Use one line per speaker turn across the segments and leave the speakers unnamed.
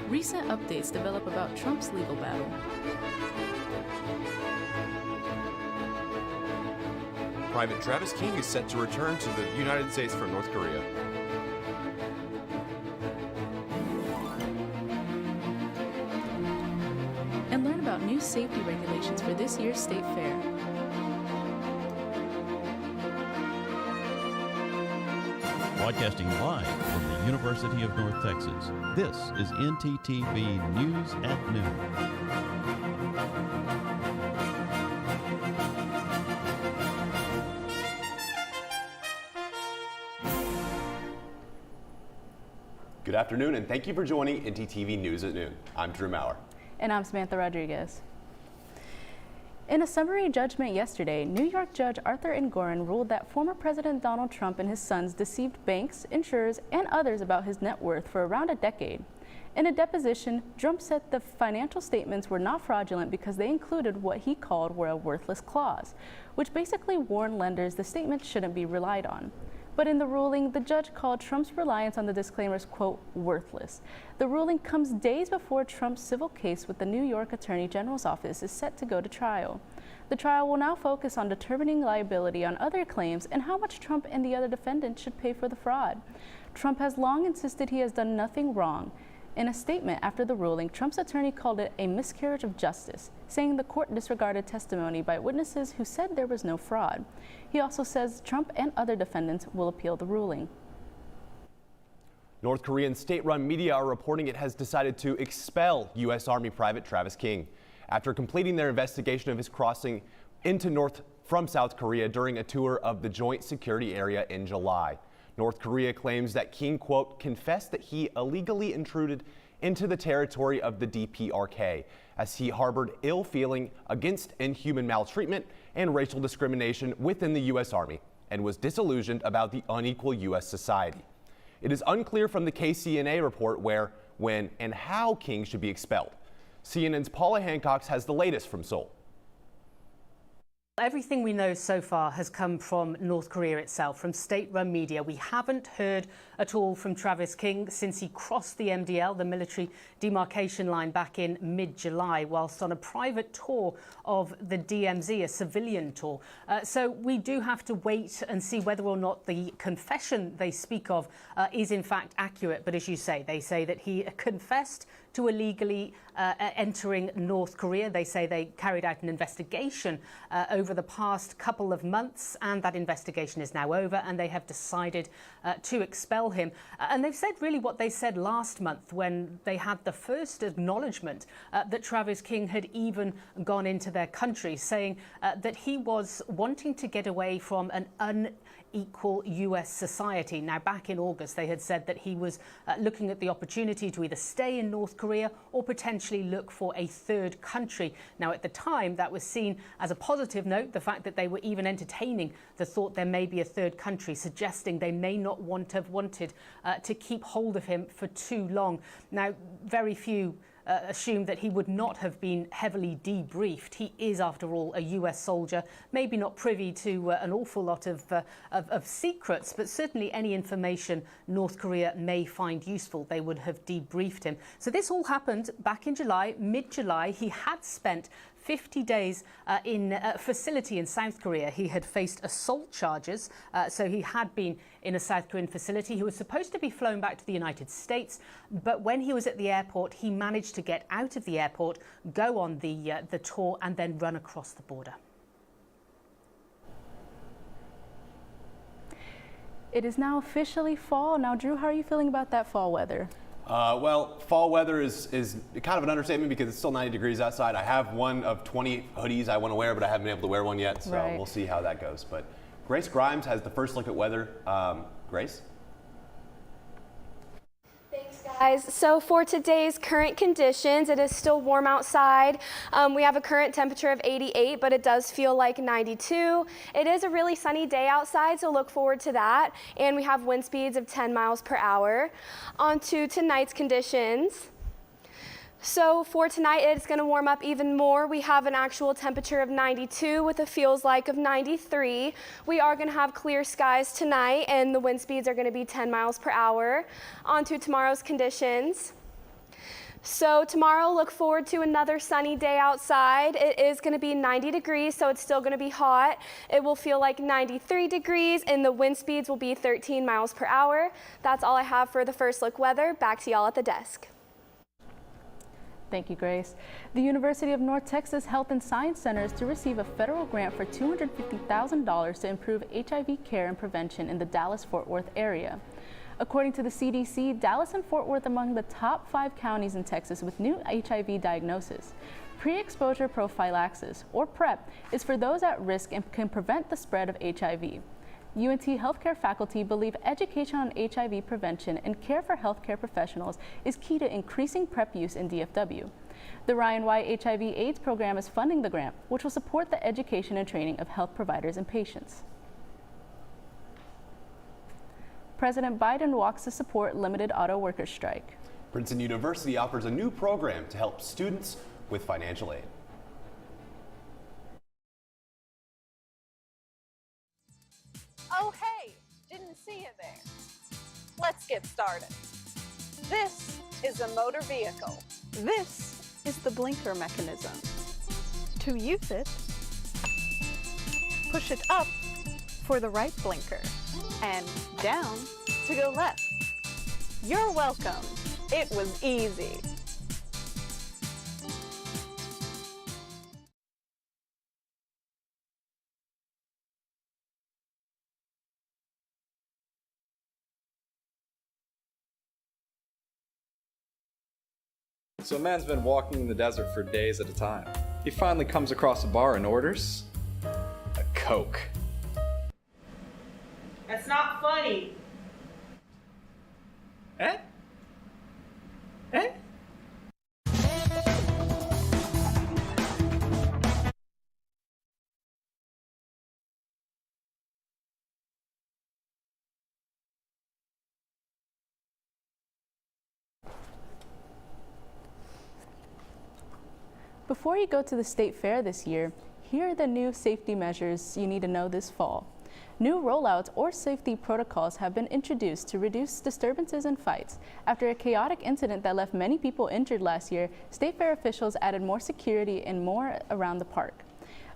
Recent updates develop about Trump's legal battle.
Private Travis King is set to return to the United States from North Korea.
And learn about new safety regulations for this year's state fair.
Broadcasting live from the University of North Texas, this is ntTV News at Noon.
Good afternoon, and thank you for joining ntTV News at Noon. I'm Drew Maurer.
And I'm Samantha Rodriguez. In a summary judgment yesterday, New York Judge Arthur Engoron ruled that former President Donald Trump and his sons deceived banks, insurers, and others about his net worth for around a decade. In a deposition, Trump said the financial statements were not fraudulent because they included what he called were a worthless clause, which basically warned lenders the statements shouldn't be relied on. But in the ruling, the judge called Trump's reliance on the disclaimers, quote, worthless. The ruling comes days before Trump's civil case with the New York Attorney General's office is set to go to trial. The trial will now focus on determining liability on other claims and how much Trump and the other defendants should pay for the fraud. Trump has long insisted he has done nothing wrong. In a statement after the ruling, Trump's attorney called it a miscarriage of justice, saying the court disregarded testimony by witnesses who said there was no fraud. He also says Trump and other defendants will appeal the ruling.
North Korean state-run media are reporting it has decided to expel U.S. Army Private Travis King after completing their investigation of his crossing from South Korea during a tour of the Joint Security Area in July. North Korea claims that King, quote, confessed that he illegally intruded into the territory of the DPRK as he harbored ill feeling against inhuman maltreatment and racial discrimination within the U.S. Army and was disillusioned about the unequal U.S. society. It is unclear from the KCNA report where, when, and how King should be expelled. CNN's Paula Hancock has the latest from Seoul.
Everything we know so far has come from North Korea itself, from state-run media. We haven't heard at all from Travis King since he crossed the MDL, the military demarcation line, back in mid-July, whilst on a private tour of the DMZ, a civilian tour. So we do have to wait and see whether or not the confession they speak of is in fact accurate. But as you say, they say that he confessed to illegally entering North Korea. They say they carried out an investigation over the past couple of months, and that investigation is now over, and they have decided to expel him. And they've said really what they said last month when they had the first acknowledgement that Travis King had even gone into their country, saying that he was wanting to get away from an unequal U.S. society. Now, back in August, they had said that he was looking at the opportunity to either stay in North Korea or potentially look for a third country. Now, at the time, that was seen as a positive note, the fact that they were even entertaining the thought there may be a third country, suggesting they may not have wanted to keep hold of him for too long. Now, very few assumed that he would not have been heavily debriefed. He is, after all, a US soldier, maybe not privy to an awful lot of secrets, but certainly any information North Korea may find useful, they would have debriefed him. So this all happened back in July, mid-July. He had spent 50 days in a facility in South Korea. He had faced assault charges, so he had been in a South Korean facility. He was supposed to be flown back to the United States, but when he was at the airport, he managed to get out of the airport, go on the tour, and then run across the border.
It is now officially fall. Now, Drew, how are you feeling about that fall weather?
Well, fall weather is kind of an understatement because it's still 90 degrees outside. I have one of 20 hoodies I want to wear, but I haven't been able to wear one yet, so We'll see how that goes. But Grace Grimes has the first look at weather. Grace?
Thanks, guys. So for today's current conditions, it is still warm outside. We have a current temperature of 88, but it does feel like 92. It is a really sunny day outside, so look forward to that. And we have wind speeds of 10 miles per hour. On to tonight's conditions. So for tonight, it's going to warm up even more. We have an actual temperature of 92 with a feels like of 93. We are going to have clear skies tonight, and the wind speeds are going to be 10 miles per hour. On to tomorrow's conditions. So tomorrow, look forward to another sunny day outside. It is going to be 90 degrees, so it's still going to be hot. It will feel like 93 degrees, and the wind speeds will be 13 miles per hour. That's all I have for the first look weather. Back to y'all at the desk.
Thank you, Grace. The University of North Texas Health and Science Center is to receive a federal grant for $250,000 to improve HIV care and prevention in the Dallas-Fort Worth area. According to the CDC, Dallas and Fort Worth are among the top 5 counties in Texas with new HIV diagnosis. Pre-exposure prophylaxis, or PrEP, is for those at risk and can prevent the spread of HIV. UNT healthcare faculty believe education on HIV prevention and care for healthcare professionals is key to increasing PrEP use in DFW. The Ryan White HIV/AIDS program is funding the grant, which will support the education and training of health providers and patients. President Biden walks to support limited auto workers strike.
Princeton University offers a new program to help students with financial aid.
Oh, hey, didn't see you there. Let's get started. This is a motor vehicle. This is the blinker mechanism. To use it, push it up for the right blinker and down to go left. You're welcome. It was easy.
So a man's been walking in the desert for days at a time. He finally comes across a bar and orders a Coke.
That's not funny.
Eh? Eh?
Before you go to the state fair this year, here are the new safety measures you need to know this fall. New rollouts or safety protocols have been introduced to reduce disturbances and fights. After a chaotic incident that left many people injured last year, state fair officials added more security and more around the park.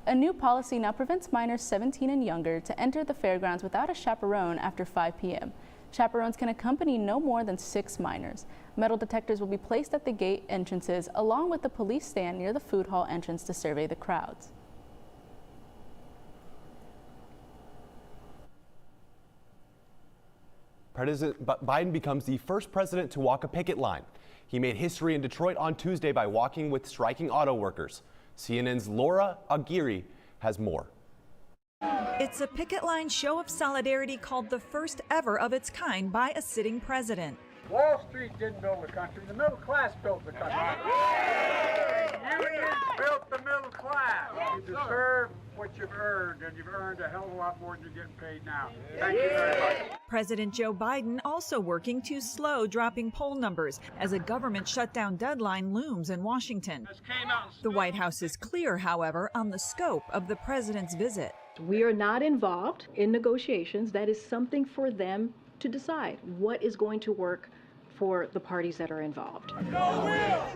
A new policy now prevents minors 17 and younger to enter the fairgrounds without a chaperone after 5 p.m. Chaperones can accompany no more than 6 minors. Metal detectors will be placed at the gate entrances along with the police stand near the food hall entrance to survey the crowds.
President Biden becomes the first president to walk a picket line. He made history in Detroit on Tuesday by walking with striking auto workers. CNN's Laura Aguirre has more.
It's a picket line show of solidarity called the first ever of its kind by a sitting president.
Wall Street didn't build the country, the middle class built the country. Unions built the middle class. You deserve what you've earned, and you've earned a hell of a lot more than you're getting paid now. Thank you very much.
President Joe Biden also working to slow dropping poll numbers as a government shutdown deadline looms in Washington. The White House is clear, however, on the scope of the president's visit.
We are not involved in negotiations. That is something for them to decide what is going to work for the parties that are involved.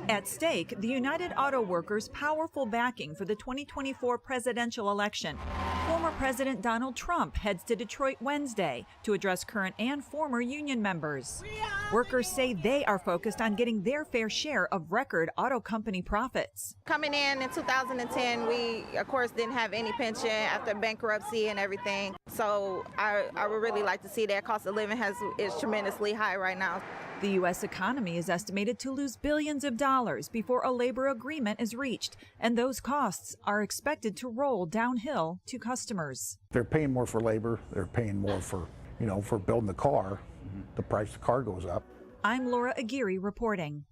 At stake, the United Auto Workers' powerful backing for the 2024 presidential election. Former President Donald Trump heads to Detroit Wednesday to address current and former union members. Workers say they are focused on getting their fair share of record auto company profits.
Coming in 2010, we, of course, didn't have any pension after bankruptcy and everything. So I would really like to see that cost of living is tremendously high right now.
The U.S. economy is estimated to lose billions of dollars before a labor agreement is reached, and those costs are expected to roll downhill to customers.
They're paying more for labor. They're paying more for, for building the car. The price of the car goes up.
I'm Laura Aguirre reporting.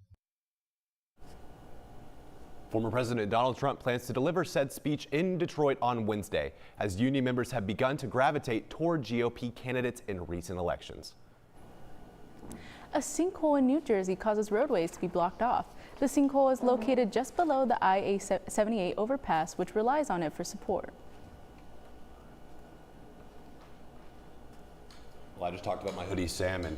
Former President Donald Trump plans to deliver said speech in Detroit on Wednesday, as union members have begun to gravitate toward GOP candidates in recent elections.
A sinkhole in New Jersey causes roadways to be blocked off. The sinkhole is located just below the I-78 overpass, which relies on it for support.
Well, I just talked about my hoodie, Sam, and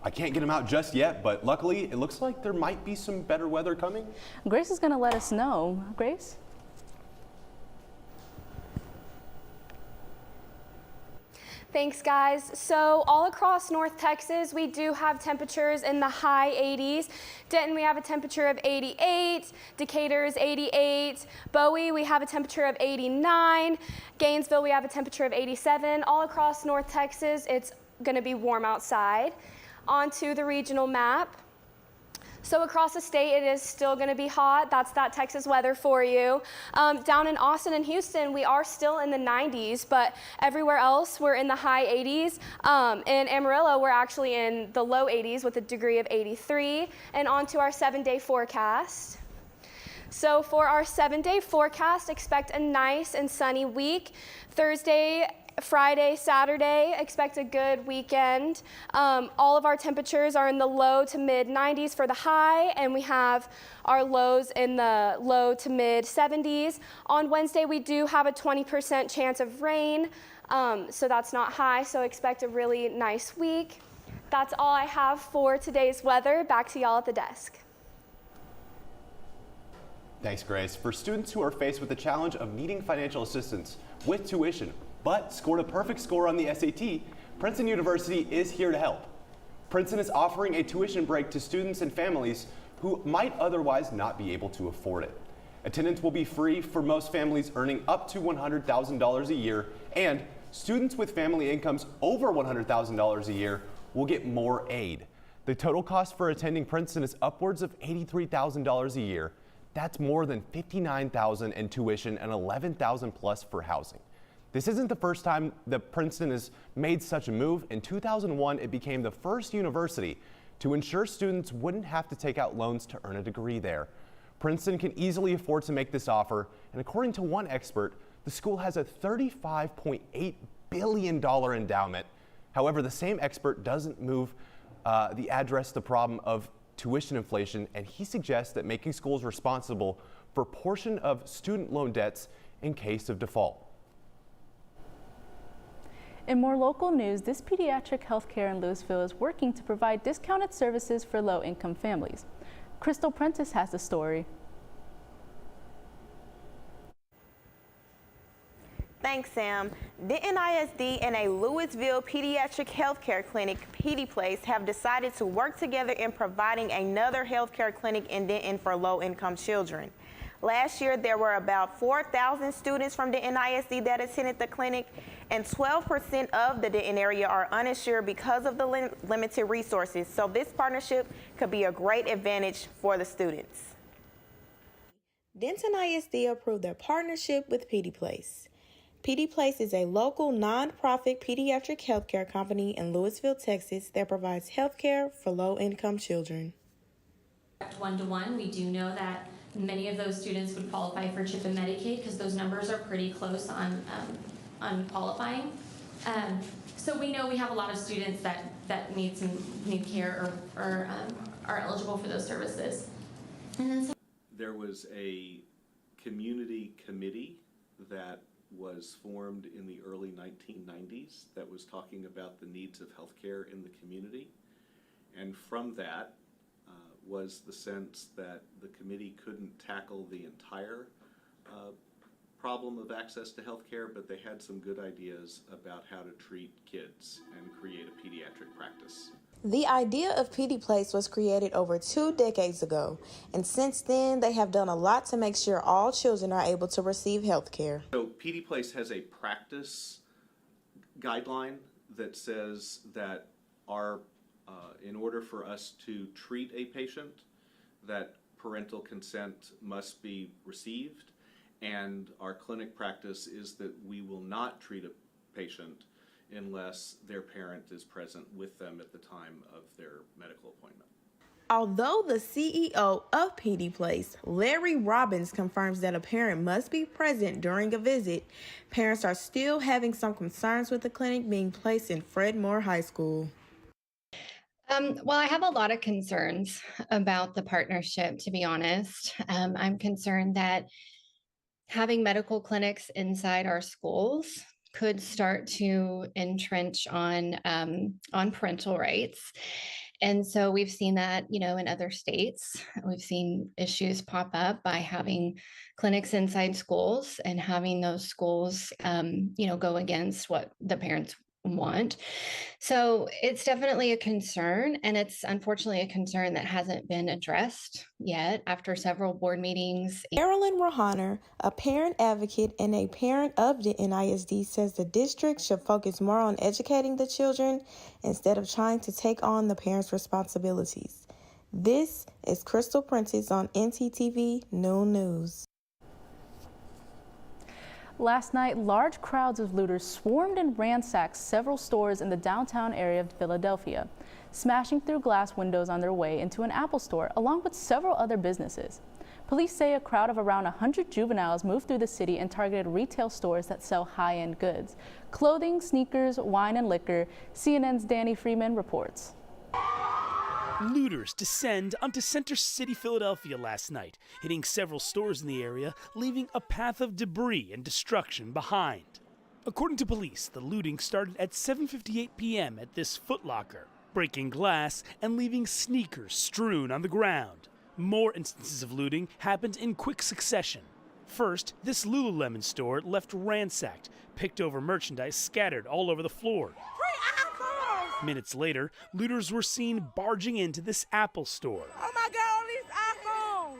I can't get them out just yet, but luckily it looks like there might be some better weather coming.
Grace is going to let us know. Grace?
Thanks, guys. So all across North Texas, we do have temperatures in the high 80s. Denton, we have a temperature of 88. Decatur is 88. Bowie, we have a temperature of 89. Gainesville, we have a temperature of 87. All across North Texas, it's going to be warm outside. On to the regional map. So across the state, it is still going to be hot. That's that Texas weather for you. Down in Austin and Houston, we are still in the 90s, but everywhere else, we're in the high 80s. In Amarillo, we're actually in the low 80s with a degree of 83. And on to our 7-day forecast. So for our 7-day forecast, expect a nice and sunny week. Thursday, Friday, Saturday, expect a good weekend. All of our temperatures are in the low to mid 90s for the high, and we have our lows in the low to mid 70s. On Wednesday, we do have a 20% chance of rain, so that's not high, so expect a really nice week. That's all I have for today's weather. Back to y'all at the desk.
Thanks, Grace. For students who are faced with the challenge of needing financial assistance with tuition, but scored a perfect score on the SAT, Princeton University is here to help. Princeton is offering a tuition break to students and families who might otherwise not be able to afford it. Attendance will be free for most families earning up to $100,000 a year, and students with family incomes over $100,000 a year will get more aid. The total cost for attending Princeton is upwards of $83,000 a year. That's more than $59,000 in tuition and $11,000 plus for housing. This isn't the first time that Princeton has made such a move. In 2001, it became the first university to ensure students wouldn't have to take out loans to earn a degree there. Princeton can easily afford to make this offer, and according to one expert, the school has a $35.8 billion endowment. However, the same expert doesn't address the problem of tuition inflation, and he suggests that making schools responsible for a portion of student loan debts in case of default.
In more local news, this pediatric healthcare in Louisville is working to provide discounted services for low-income families. Crystal Prentice has the story.
Thanks, Sam. Denton ISD and a Louisville Pediatric Healthcare Clinic, PediPlace, have decided to work together in providing another healthcare clinic in Denton for low-income children. Last year, there were about 4,000 students from Denton ISD that attended the clinic, and 12% of the Denton area are uninsured because of the limited resources. So this partnership could be a great advantage for the students. Denton ISD approved their partnership with PediPlace. PediPlace is a local nonprofit pediatric healthcare company in Louisville, Texas that provides healthcare for low-income children.
One-to-one, we do know that many of those students would qualify for CHIP and Medicaid because those numbers are pretty close on qualifying. So we know we have a lot of students that need care or are eligible for those services. And then
there was a community committee that was formed in the early 1990s that was talking about the needs of healthcare in the community. And from that was the sense that the committee couldn't tackle the entire problem of access to healthcare, but they had some good ideas about how to treat kids and create a pediatric practice.
The idea of PediPlace was created over 2 decades ago, and since then they have done a lot to make sure all children are able to receive health care.
So PediPlace has a practice guideline that says that in order for us to treat a patient, that parental consent must be received, and our clinic practice is that we will not treat a patient unless their parent is present with them at the time of their medical appointment.
Although the CEO of PediPlace, Larry Robbins, confirms that a parent must be present during a visit, parents are still having some concerns with the clinic being placed in Fred Moore High School.
Well, I have a lot of concerns about the partnership, to be honest. I'm concerned that having medical clinics inside our schools could start to entrench on parental rights. And so we've seen that, in other states. We've seen issues pop up by having clinics inside schools and having those schools, go against what the parents want. So it's definitely a concern, and it's unfortunately a concern that hasn't been addressed yet after several board meetings.
Marilyn Rohaner, a parent advocate and a parent of the NISD, says the district should focus more on educating the children instead of trying to take on the parents' responsibilities. This is Crystal Prentice on ntTV Noon News.
Last night, large crowds of looters swarmed and ransacked several stores in the downtown area of Philadelphia, smashing through glass windows on their way into an Apple store, along with several other businesses. Police say a crowd of around 100 juveniles moved through the city and targeted retail stores that sell high-end goods, clothing, sneakers, wine, and liquor. CNN's Danny Freeman reports.
Looters descend onto Center City, Philadelphia last night, hitting several stores in the area, leaving a path of debris and destruction behind. According to police, the looting started at 7:58 p.m. at this Foot Locker, breaking glass and leaving sneakers strewn on the ground. More instances of looting happened in quick succession. First, this Lululemon store left ransacked, picked over merchandise scattered all over the floor. Minutes later, looters were seen barging into this Apple store.
Oh my God, all these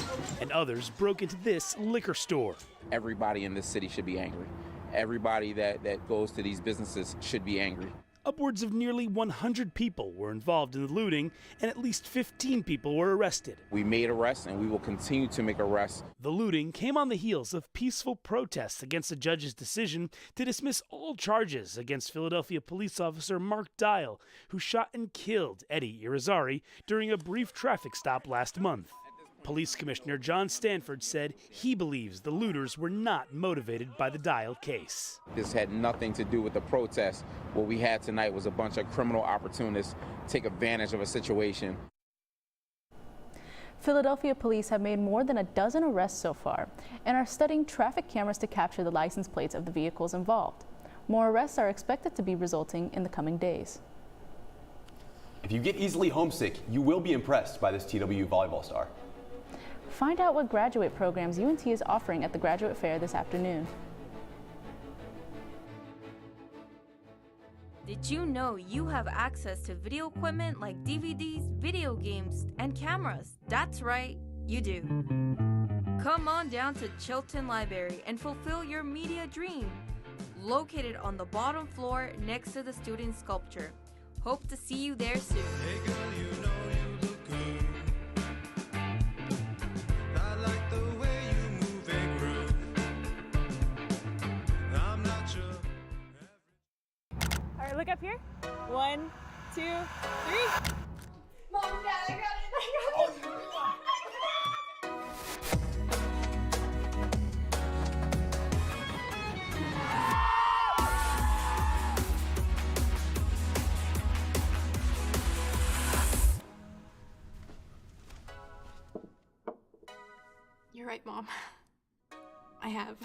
iPhones!
And others broke into this liquor store.
Everybody in this city should be angry. Everybody that goes to these businesses should be angry.
Upwards of nearly 100 people were involved in the looting, and at least 15 people were arrested.
We made arrests, and we will continue to make arrests.
The looting came on the heels of peaceful protests against the judge's decision to dismiss all charges against Philadelphia police officer Mark Dial, who shot and killed Eddie Irizarry during a brief traffic stop last month. Police Commissioner John Stanford said he believes the looters were not motivated by the Dial case.
This had nothing to do with the protest. What we had tonight was a bunch of criminal opportunists take advantage of a situation.
Philadelphia police have made more than a dozen arrests so far and are studying traffic cameras to capture the license plates of the vehicles involved. More arrests are expected to be resulting in the coming days.
If you get easily homesick, you will be impressed by this TW volleyball star.
Find out what graduate programs UNT is offering at the graduate fair this afternoon.
Did you know you have access to video equipment like DVDs, video games, and cameras? That's right, you do. Come on down to Chilton Library and fulfill your media dream. Located on the bottom floor next to the student sculpture. Hope to see you there soon. Hey girl, you know you look good. I like the way you move and groove. I'm not sure.
All right, look up here. 1, 2, 3.
Mom, Dad, I got it.
You're right, Mom. I have.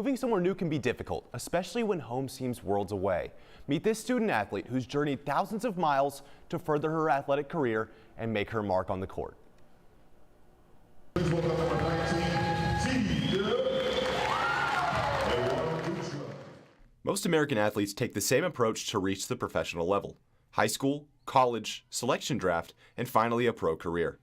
moving somewhere new can be difficult, especially when home seems worlds away. Meet this student athlete who's journeyed thousands of miles to further her athletic career and make her mark on the court. Most American athletes take the same approach to reach the professional level: high school, college, selection draft, and finally a pro career.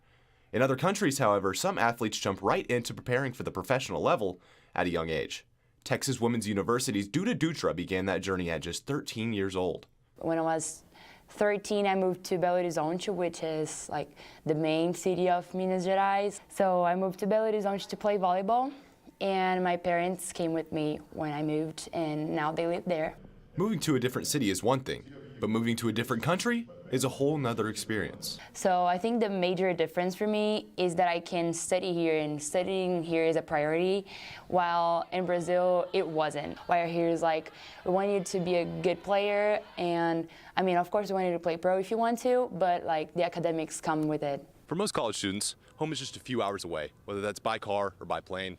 In other countries, however, some athletes jump right into preparing for the professional level at a young age. Texas Women's University's Duda Dutra began that journey at just 13 years old.
When I was 13, I moved to Belo Horizonte, which is like the main city of Minas Gerais. So I moved to Belo Horizonte to play volleyball, and my parents came with me when I moved, and now they live there.
Moving to a different city is one thing, but moving to a different country is a whole nother experience.
So I think the major difference for me is that I can study here, and studying here is a priority, while in Brazil it wasn't. While here is like, we want you to be a good player, and I mean, of course we want you to play pro if you want to, but like the academics come with it.
For most college students, home is just a few hours away, whether that's by car or by plane.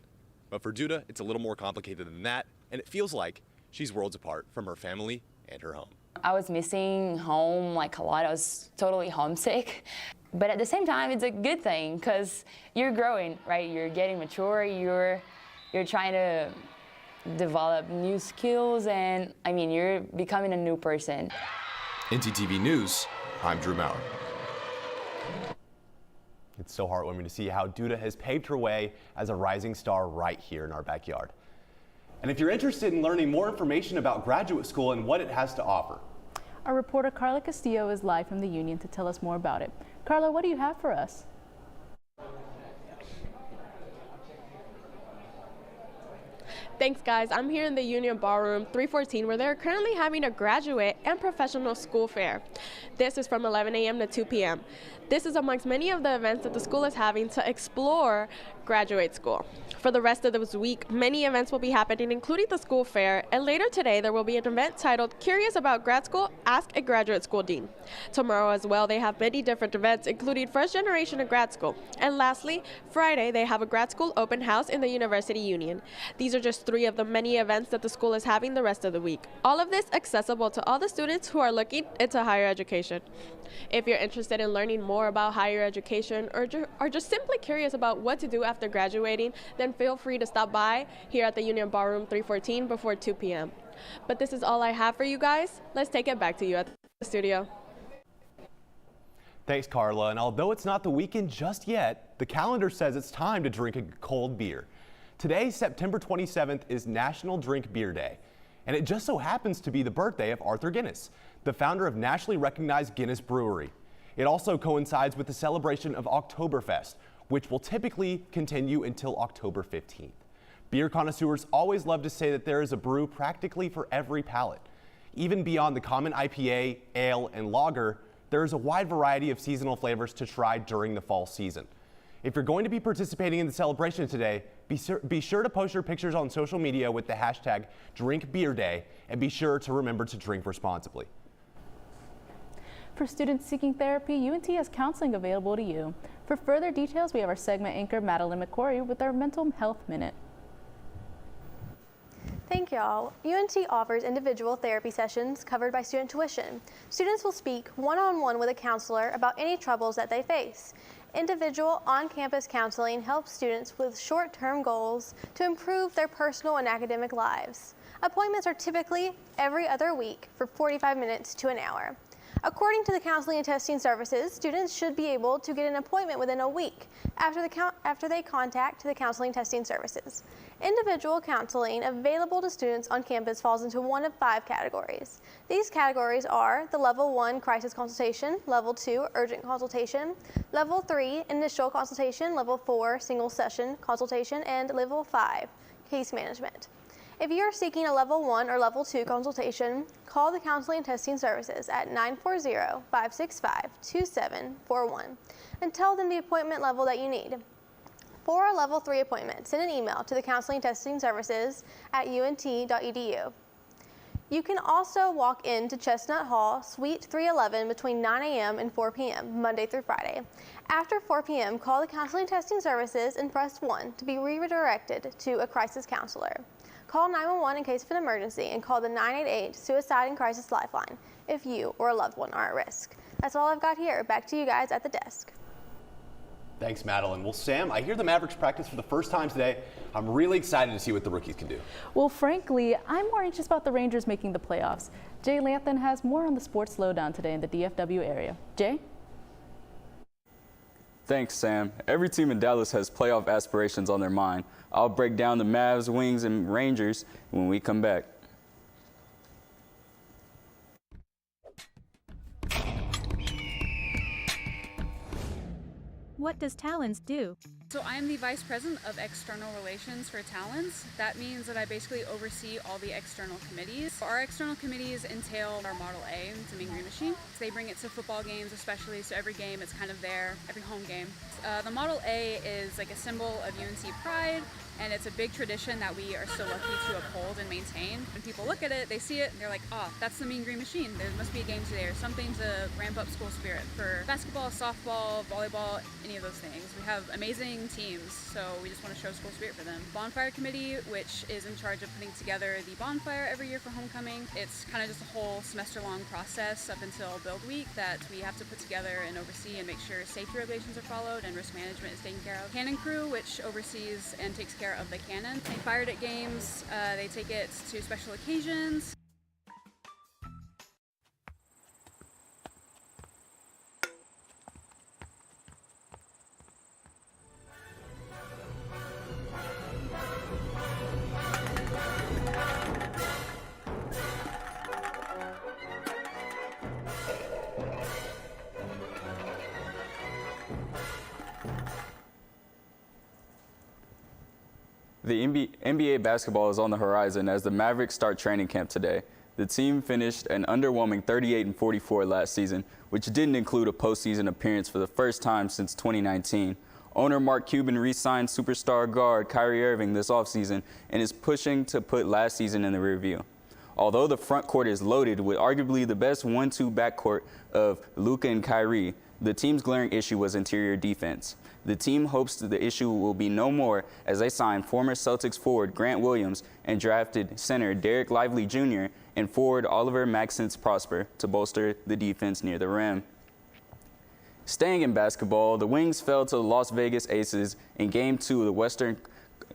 But for Duda, it's a little more complicated than that, and it feels like she's worlds apart from her family and her home.
I was missing home like a lot. I was totally homesick. But at the same time, it's a good thing because you're growing, right? You're getting mature, you're trying to develop new skills, and I mean, you're becoming a new person.
ntTV News, I'm Drew Maurer. It's so heartwarming to see how Duda has paved her way as a rising star right here in our backyard. And if you're interested in learning more information about graduate school and what it has to offer,
our reporter Carla Castillo is live from the Union to tell us more about it. Carla, what do you have for us?
Thanks, guys. I'm here in the Union Ballroom 314, where they're currently having a graduate and professional school fair. This is from 11 a.m. to 2 p.m. This is amongst many of the events that the school is having to explore graduate school. For the rest of this week, many events will be happening, including the school fair, and later today there will be an event titled Curious About Grad School? Ask a Graduate School Dean. Tomorrow as well, they have many different events, including first generation of grad school. And lastly, Friday, they have a grad school open house in the University Union. These are just 3 of the many events that the school is having the rest of the week. All of this accessible to all the students who are looking into higher education. If you're interested in learning more about higher education or just simply curious about what to do after graduating, then feel free to stop by here at the Union Ballroom 314 before 2 p.m. But this is all I have for you guys. Let's take it back to you at the studio.
Thanks, Carla. And although it's not the weekend just yet, the calendar says it's time to drink a cold beer. Today, September 27th, is National Drink Beer Day. And it just so happens to be the birthday of Arthur Guinness, the founder of nationally recognized Guinness Brewery. It also coincides with the celebration of Oktoberfest, which will typically continue until October 15th. Beer connoisseurs always love to say that there is a brew practically for every palate. Even beyond the common IPA, ale, and lager, there is a wide variety of seasonal flavors to try during the fall season. If you're going to be participating in the celebration today, be sure to post your pictures on social media with the hashtag DrinkBeerDay, and be sure to remember to drink responsibly.
For students seeking therapy, UNT has counseling available to you. For further details, we have our segment anchor, Madeline McCory, with our Mental Health Minute.
Thank y'all. UNT offers individual therapy sessions covered by student tuition. Students will speak one-on-one with a counselor about any troubles that they face. Individual on-campus counseling helps students with short-term goals to improve their personal and academic lives. Appointments are typically every other week for 45 minutes to an hour. According to the Counseling and Testing Services, students should be able to get an appointment within a week after they contact the Counseling Testing Services. Individual counseling available to students on campus falls into one of 5 categories. These categories are the Level 1 Crisis Consultation, Level 2 Urgent Consultation, Level 3 Initial Consultation, Level 4 Single Session Consultation, and Level 5 Case Management. If you are seeking a Level 1 or Level 2 consultation, call the Counseling and Testing Services at 940-565-2741 and tell them the appointment level that you need. For a Level 3 appointment, send an email to the Counseling and Testing Services at unt.edu. You can also walk into Chestnut Hall, Suite 311 between 9 a.m. and 4 p.m., Monday through Friday. After 4 p.m., call the Counseling and Testing Services and press 1 to be redirected to a crisis counselor. Call 911 in case of an emergency and call the 988 Suicide and Crisis Lifeline if you or a loved one are at risk. That's all I've got here. Back to you guys at the desk.
Thanks, Madeline. Well, Sam, I hear the Mavericks practice for the first time today. I'm really excited to see what the rookies can do.
Well, frankly, I'm more anxious about the Rangers making the playoffs. Jay Lanthan has more on the sports slowdown today in the DFW area. Jay?
Thanks, Sam. Every team in Dallas has playoff aspirations on their mind. I'll break down the Mavs, Wings, and Rangers when we come back.
What does Talons do?
So I'm the Vice President of External Relations for Talons. That means that I basically oversee all the external committees. Our external committees entail our Model A, it's a Mean Green Machine. So they bring it to football games especially, so every game it's kind of there, every home game. The Model A is like a symbol of UNC pride, and it's a big tradition that we are so lucky to uphold and maintain. When people look at it, they see it, and they're like, oh, that's the Mean Green Machine. There must be a game today or something to ramp up school spirit for basketball, softball, volleyball, any of those things. We have amazing teams, so we just want to show school spirit for them. Bonfire Committee, which is in charge of putting together the bonfire every year for homecoming. It's kind of just a whole semester-long process up until build week that we have to put together and oversee and make sure safety regulations are followed and risk management is taken care of. Cannon Crew, which oversees and takes care of the cannon. They fire it at games, they take it to special occasions.
The NBA basketball is on the horizon as the Mavericks start training camp today. The team finished an underwhelming 38-44 last season, which didn't include a postseason appearance for the first time since 2019. Owner Mark Cuban re-signed superstar guard Kyrie Irving this offseason and is pushing to put last season in the rearview. Although the front court is loaded with arguably the best 1-2 backcourt of Luka and Kyrie, the team's glaring issue was interior defense. The team hopes that the issue will be no more as they signed former Celtics forward Grant Williams and drafted center Derek Lively Jr. and forward Oliver Maxence Prosper to bolster the defense near the rim. Staying in basketball, the Wings fell to the Las Vegas Aces in Game 2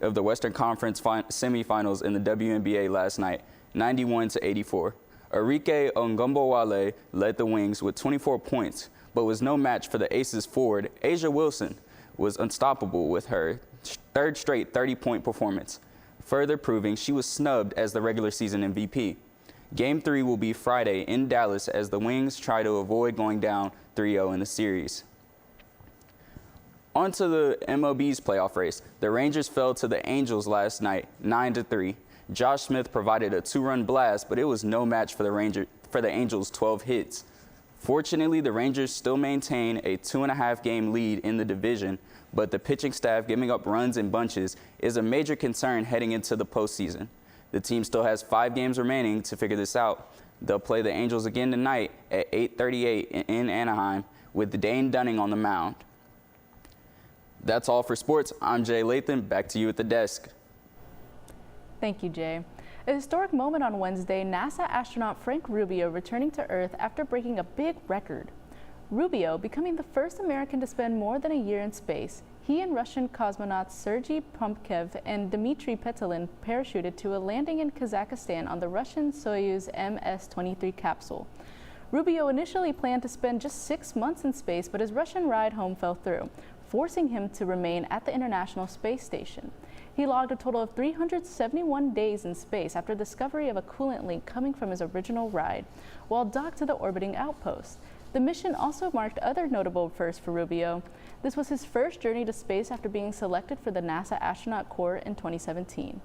of the Western Conference semifinals in the WNBA last night, 91-84. Arike Ongumbowale led the Wings with 24 points, but was no match for the Aces forward. Asia Wilson was unstoppable with her third straight 30-point performance, further proving she was snubbed as the regular season MVP. Game 3 will be Friday in Dallas as the Wings try to avoid going down 3-0 in the series. On to the MLB's playoff race. The Rangers fell to the Angels last night, 9-3. Josh Smith provided a 2-run blast, but it was no match for the Angels' 12 hits. Fortunately, the Rangers still maintain a 2.5-game lead in the division, but the pitching staff giving up runs in bunches is a major concern heading into the postseason. The team still has 5 games remaining to figure this out. They'll play the Angels again tonight at 8:38 in Anaheim with Dane Dunning on the mound. That's all for sports. I'm Jay Lathan. Back to you at the desk.
Thank you, Jay. A historic moment on Wednesday, NASA astronaut Frank Rubio returning to Earth after breaking a big record. Rubio becoming the first American to spend more than a year in space. He and Russian cosmonauts Sergei Pumpkev and Dmitry Petelin parachuted to a landing in Kazakhstan on the Russian Soyuz MS-23 capsule. Rubio initially planned to spend just 6 months in space, but his Russian ride home fell through, forcing him to remain at the International Space Station. He logged a total of 371 days in space after discovery of a coolant leak coming from his original ride, while docked to the orbiting outpost. The mission also marked other notable firsts for Rubio. This was his first journey to space after being selected for the NASA Astronaut Corps in 2017.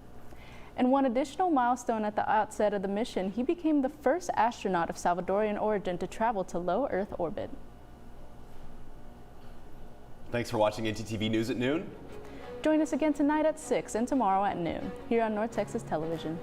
And one additional milestone at the outset of the mission, he became the first astronaut of Salvadorian origin to travel to low Earth orbit.
Thanks for watching ntTV News at noon.
Join us again tonight at 6 and tomorrow at noon here on North Texas Television.